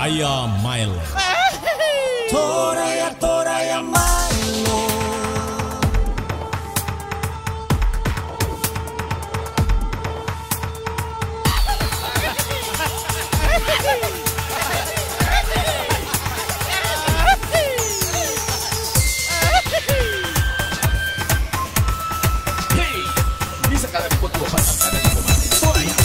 Toraya Milo. Toraya, Toraya Milo. Bisa kalian buat dua pasang ada di komando Toraya.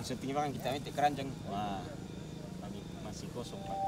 syuting kan kita metik keranjang. Wah, lagi masih kosong Pak.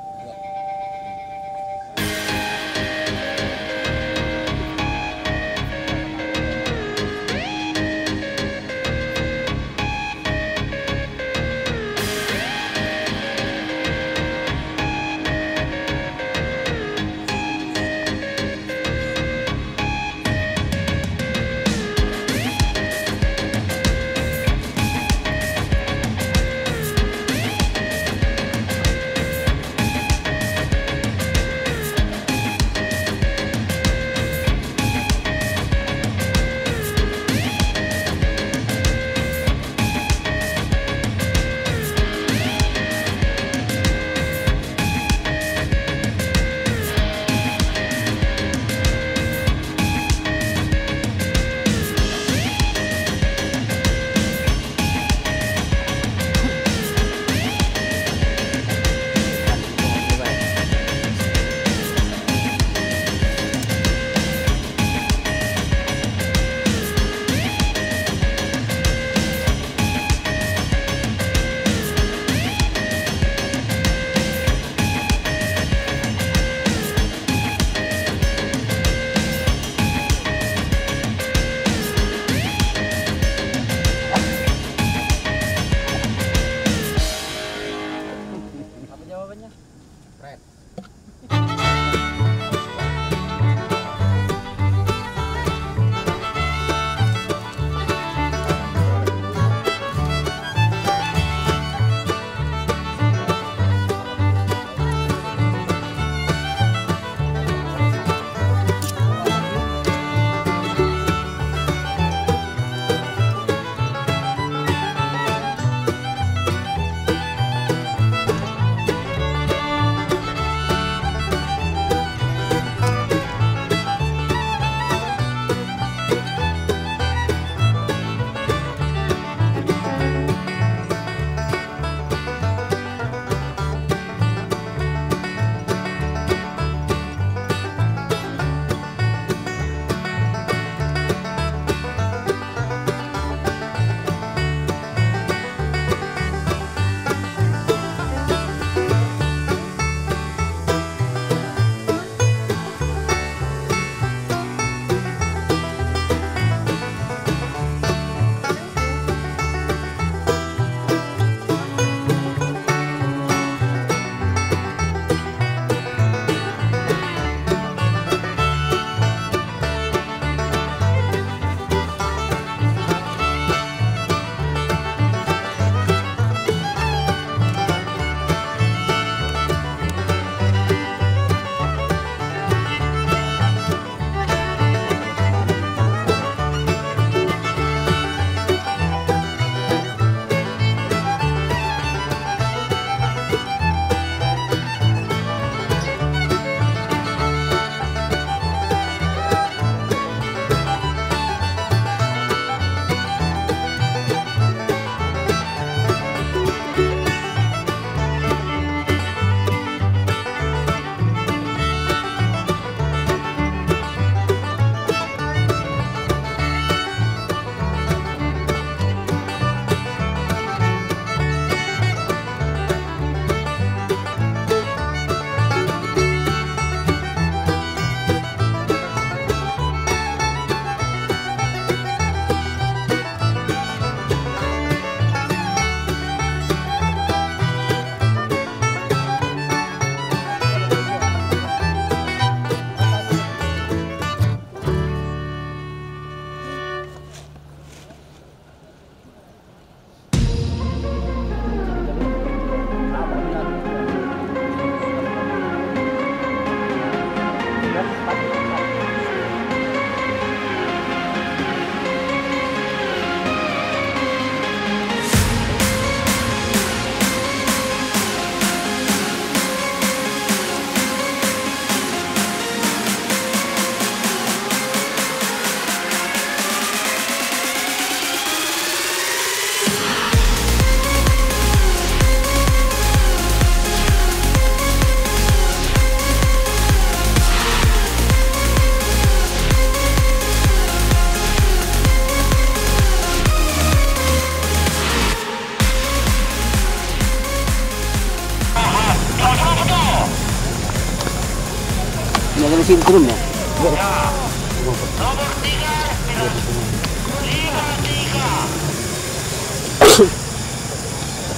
sini turun ya.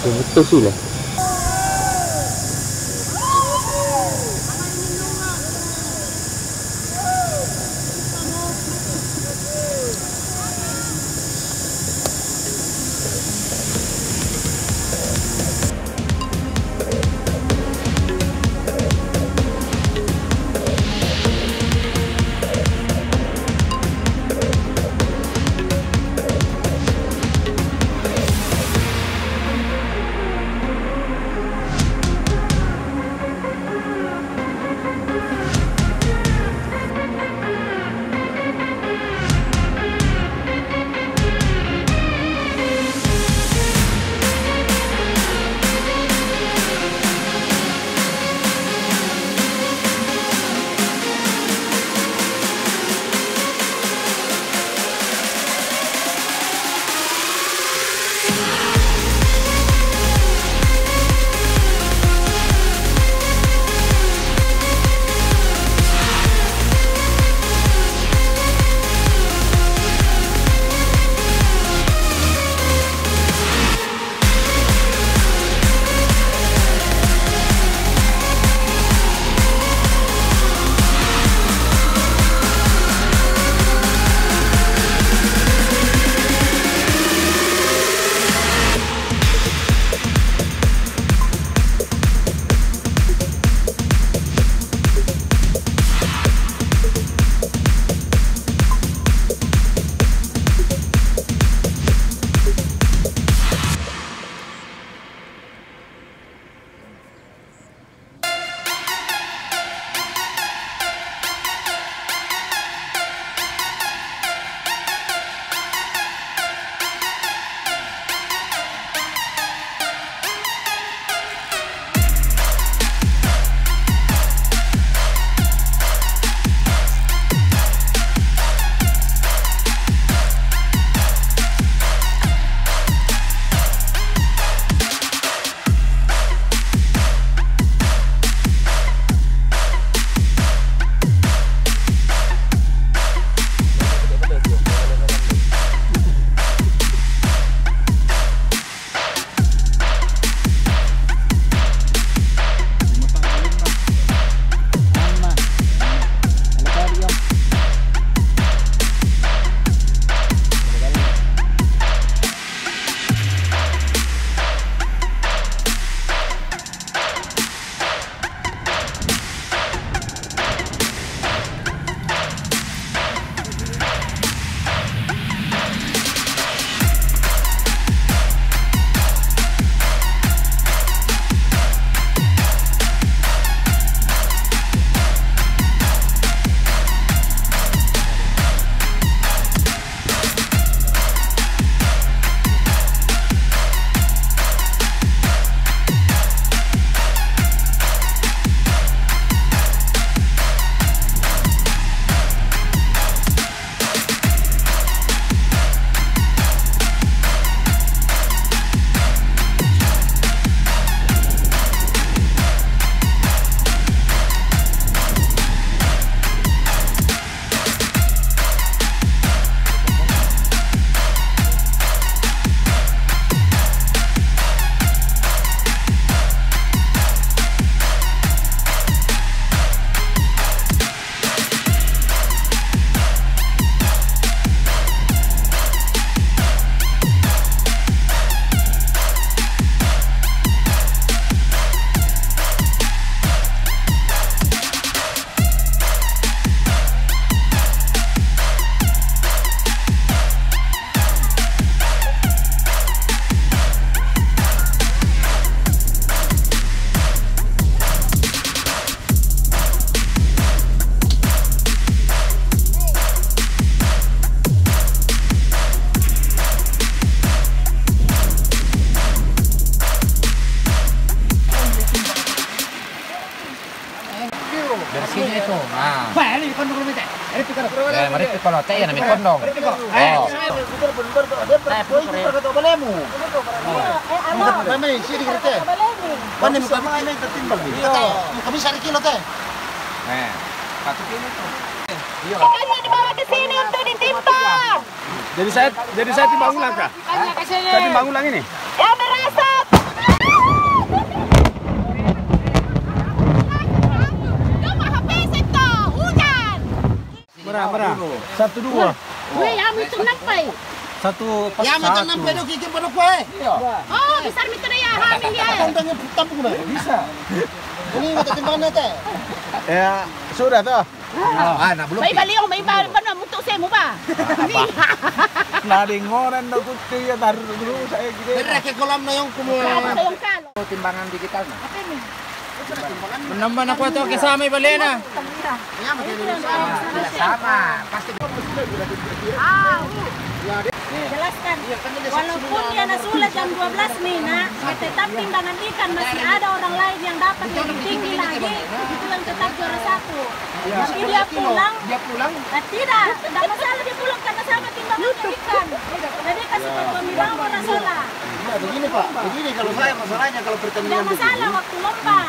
Betul sih lah. Bersihnya itu. Nah. Balik kon dulu minta. Ya, mari kalau teh ya namanya kondong. Oh. Kami sini kita. Kami kami kami tertimbang. Kami 1 kilo teh. Nah. Ikannya dibawa ke sini untuk ditimbang. Jadi saya timbang ulang kah? Saya timbang ulang ini. Yang merasap. Cuma HP itu hujan. Merah. 1, 2. Weh, yang itu nampai. 1 pas Ya, macam 1. nampak dok kiki pada kue. Oh, besar itu dia, hamil dia. Tentangnya tampuk dah. Bisa. Ini kita timbangan teh. Ya, sudah toh. May baliw, may baliw pa na muto sa mo ba? Nadingoran na kuti ya taruh dulu saya gitu. Mereka ke kolam na yung kumuha. Ano yung kalo? Timbangan digital na. Menambah nak kuat ke sama balik na. Sama, pasti. Jelaskan, walaupun dia nasulat jam 12 nih nak, tetap timbangan ikan masih ada orang lain yang dapat lebih tinggi lagi, itu yang tetap juara 1. Tapi dia pulang, tidak masalah dia pulang karena sama timbangannya ikan. Jadi kasih patomi bang orang salah. Nah, begini Pak, begini kalau saya masalahnya kalau Tidak pertandingan masalah begini, waktu lomba.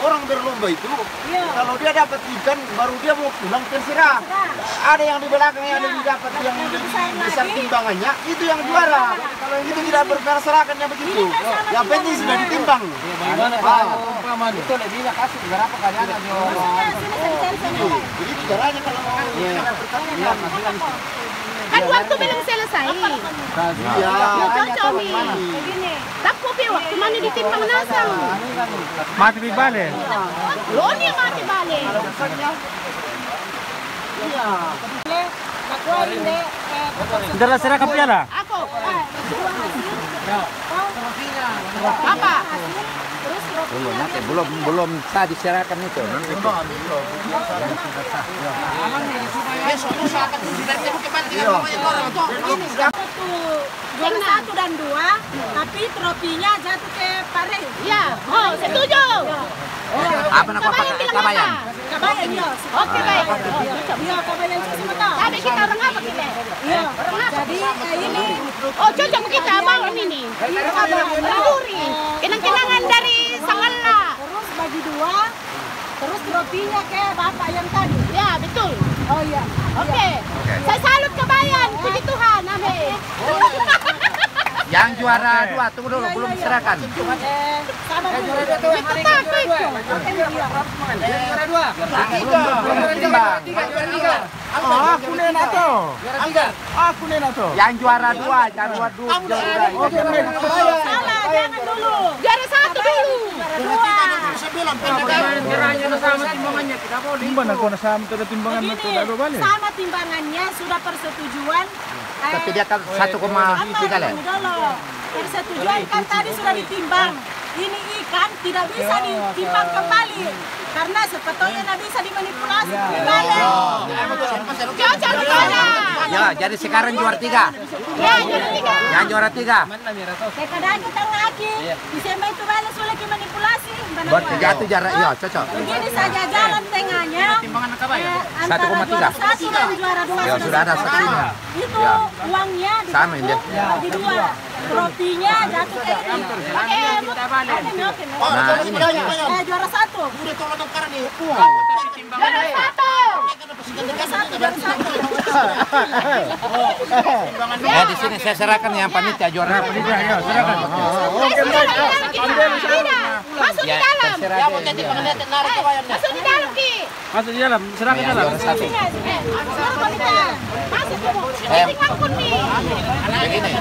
orang berlomba itu Iya. kalau dia dapat ikan baru dia mau pulang terserah. Ada yang di belakang yang lebih dapat yang lebih besar timbangannya itu yang juara. Kalau yang itu tidak bermasalahkannya begitu. Yang penting sudah ditimbang. Bagaimana kalau umpama itu lebih kasih berapa kali ada Begitu caranya kalau mau pertandingan. Kan waktu belum selesai. Ya, Cocok mi. Begini. Takpo pi waktu mana ditimbang nasang. Mati di balik. Lo ni mati balik. Sudah serahkan piala. Ako. Apa? belum sah diserahkan itu. Juara 1 dan 2, tapi trofinya jatuh ke Pare. Ya. Oh, setuju. Apa nak kabayan? Kabayan ya. Oke, baik. Iya, kabayan semua tahu. Tapi kita orang apa kita? Iya. Jadi ini Oh, cocok kita bangun ini. Berduri. Kenang-kenangan dari Sangala. terus bagi 2, terus trofinya ke bapak yang tadi. Ya, betul. Oh iya. Oke. Saya salut kebayan. Puji Tuhan. Amin. Yang juara 2 tunggu dulu belum diserahkan. Sama dulu. Itu takut itu. Aku nena to. Aku nena to. Yang juara 2 juara 2. Salah, jangan dulu. Juara 1 dulu. Timbangan aku na sama to timbangan na to dado balik. Sama timbangannya sudah persetujuan. Tapi dia kan 1,3 lah. Persetujuan kan tadi sudah ditimbang. Ini ikan tidak bisa ditimbang kembali karena sebetulnya tidak bisa dimanipulasi kembali. Cocok kepada. Ya, jadi sekarang juara 3. Ya, juara 3. Yang juara 3. Kadang kita lagi bisa itu balik sulit dimanipulasi. Buat jatuh jarak ya cocok. Begini saja jalan tengahnya. Antara 1,3. juara 1 dan juara 2 Ya, sudah ada saksinya. Itu Ya. uangnya Sama ini. bagi 2. Trofinya jatuh ke ini. Oke, Nah, ini. Juara 1. juara 1. Ya di sini saya serahkan yang panitia juara. Panitia ya, serahkan. Tidak. Masuk di dalam. Terserah dia. Masuk di dalam, Ki. Masuk di dalam, serahkan dalam. Juara 1. Masuk kita. Masuk dulu. Ini kampung nih. Begini.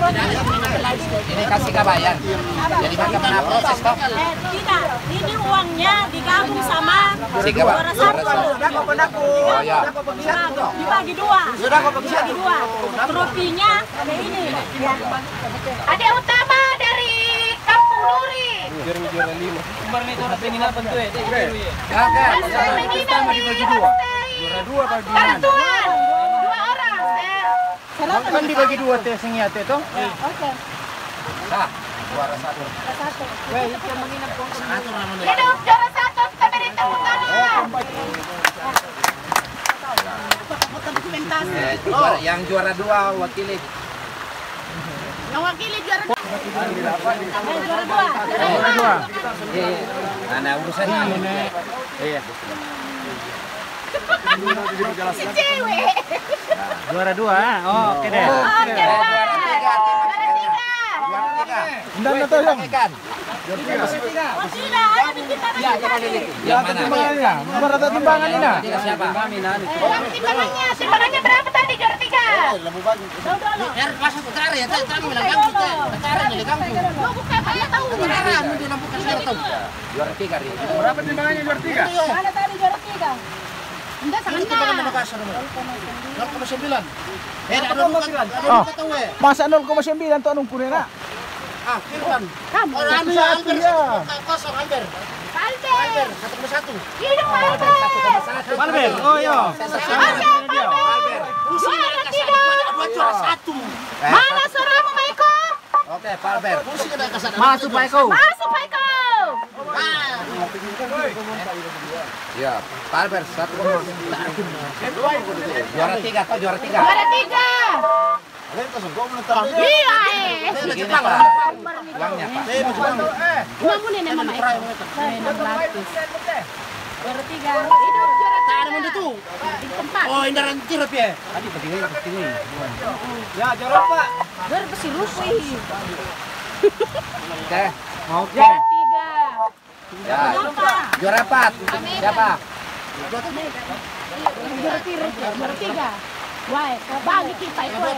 Ini kasih kabayan. Jadi bagaimana proses toh? Tidak, ini uangnya digabung sama Tiga, Pak. juara 1. Oh ya. Dibagi 2. Dibagi 2. Trofinya ada ini. Ya. Ada utama dari Kampung Nuri. Bantuan. 2 orang. Kan dibagi 2 teh sing teh to. Oke. Nah, juara 1. Hidup juara 1 pemerintah utama. Yang juara 2 wakili. Yang wakili juara 2. Juara 2. Nah, urusannya ini. Iya. Si cewek. Juara 2. Oh, oke deh. Oke, Pak. Undang na tayo. Oh tidak, ada bikin tangannya tadi. Yang mana? Berapa timbangan ini? Siapa? Berapa timbangannya? Timbangannya berapa tadi juara 3? Mau buka apa tahu? Juara 3 Ri. Berapa timbangannya juara 3? Mana tadi juara 3? Enggak sama Oh, masa 0,9 to anong kunena? kamu. Satu ya. Albert. Hidup Albert. Palmer. Oh iya. Mana suaramu, Maiko? Oke, Palmer. Masuk Pak Eko. Masuk, Maiko. Ya, Palmer 1. Juara 3 atau juara 3? Juara 3. Iya, Begini Pak. Uangnya Pak. Uangmu nih nama Maiko. 600. Juara 3. Hidup juara 3. Di tempat. Oh, indaran tirap ya. Ya, juara Pak. Juara besi rupi. Oke. Oke. Juara 3. Ya. Juara 4. Siapa? Juara 3. Wah, bagi kita itu. Ada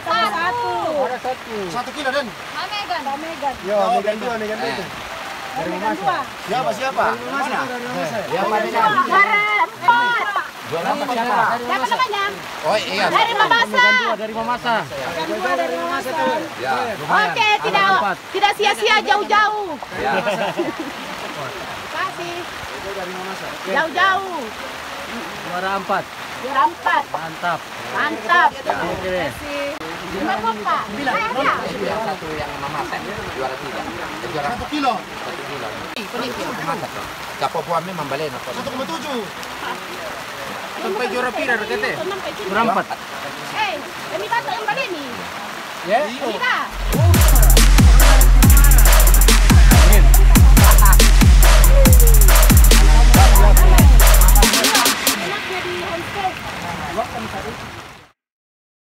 tambah 1. 1 kilo dan. Megan. Yo, Megan itu. Megan 2. Siapa? Mana? Yang mana? Juara 4. Juara 4 siapa? Siapa namanya? Oh iya. Dari Mamasa. Dari Mamasa. Megan 2 dari Masa. Ya. Oke, tidak sia-sia jauh-jauh. Ya. Kasih. Jauh-jauh. Juara 4. Juara 4. Mantap. Mantap. Oke deh. Lima Pak. Saya. Yang satu yang memasak juara 3. Juara 1 kilo. 1 kilo. Mantap. Kapo buami membalena po. 1,7. Sampai juara pira rekete. Juara 4. Eh, ini batu yang balik nih. Ya. Kita.